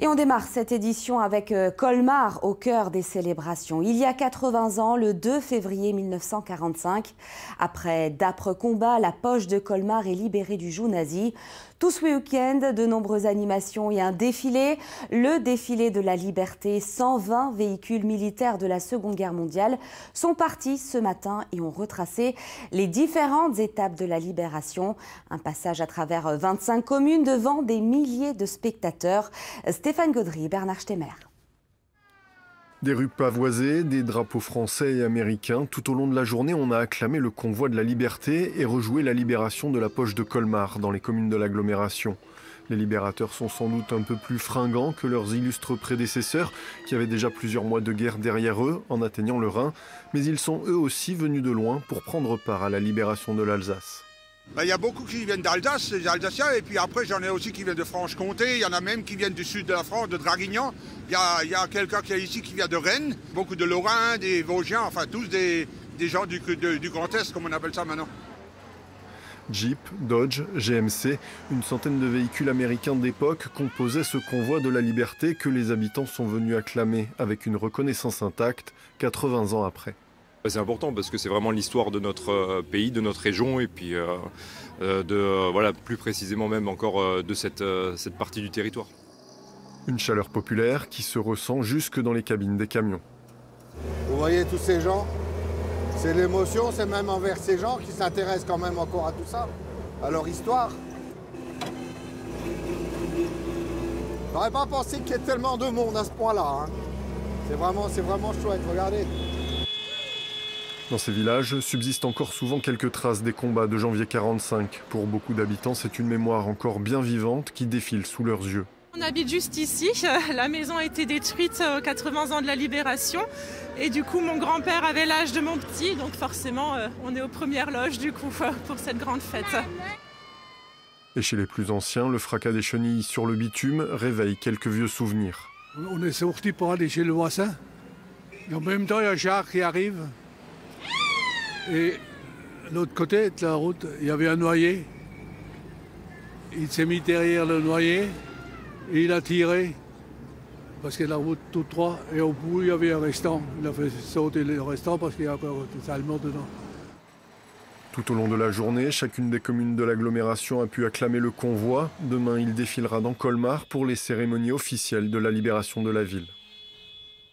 Et on démarre cette édition avec Colmar au cœur des célébrations. Il y a 80 ans, le 2 février 1945, après d'âpres combats, la poche de Colmar est libérée du joug nazi. Tout ce week-end, de nombreuses animations et un défilé. Le défilé de la liberté, 120 véhicules militaires de la Seconde Guerre mondiale sont partis ce matin et ont retracé les différentes étapes de la libération. Un passage à travers 25 communes devant des milliers de spectateurs. Stéphane Gaudry, Bernard Stemmer. Des rues pavoisées, des drapeaux français et américains. Tout au long de la journée, on a acclamé le convoi de la liberté et rejoué la libération de la poche de Colmar dans les communes de l'agglomération. Les libérateurs sont sans doute un peu plus fringants que leurs illustres prédécesseurs qui avaient déjà plusieurs mois de guerre derrière eux en atteignant le Rhin. Mais ils sont eux aussi venus de loin pour prendre part à la libération de l'Alsace. Il y a beaucoup qui viennent d'Alsace, les Alsaciens, et puis après j'en ai aussi qui viennent de Franche-Comté, il y en a même qui viennent du sud de la France, de Draguignan. Il y a quelqu'un qui est ici qui vient de Rennes, beaucoup de Lorrains, des Vosgiens, enfin tous des gens du Grand Est, comme on appelle ça maintenant. Jeep, Dodge, GMC, une centaine de véhicules américains d'époque composaient ce convoi de la liberté que les habitants sont venus acclamer avec une reconnaissance intacte 80 ans après. C'est important parce que c'est vraiment l'histoire de notre pays, de notre région et puis voilà, plus précisément même encore de cette partie du territoire. Une chaleur populaire qui se ressent jusque dans les cabines des camions. Vous voyez tous ces gens, c'est l'émotion, c'est même envers ces gens qui s'intéressent quand même encore à tout ça, à leur histoire. J'aurais pas pensé qu'il y ait tellement de monde à ce point-là. Hein. C'est vraiment chouette, regardez. Dans ces villages subsistent encore souvent quelques traces des combats de janvier 45. Pour beaucoup d'habitants, c'est une mémoire encore bien vivante qui défile sous leurs yeux. On habite juste ici, la maison a été détruite aux 80 ans de la libération et du coup mon grand-père avait l'âge de mon petit, donc forcément on est aux premières loges du coup pour cette grande fête. Et chez les plus anciens, le fracas des chenilles sur le bitume réveille quelques vieux souvenirs. On est sorti pour aller chez le voisin et en même temps il y a Jacques qui arrive. Et de l'autre côté de la route, il y avait un noyer. Il s'est mis derrière le noyer et il a tiré parce que la route toute droite et au bout il y avait un restant. Il a fait sauter le restant parce qu'il y a encore des Allemands dedans. Tout au long de la journée, chacune des communes de l'agglomération a pu acclamer le convoi. Demain, il défilera dans Colmar pour les cérémonies officielles de la libération de la ville.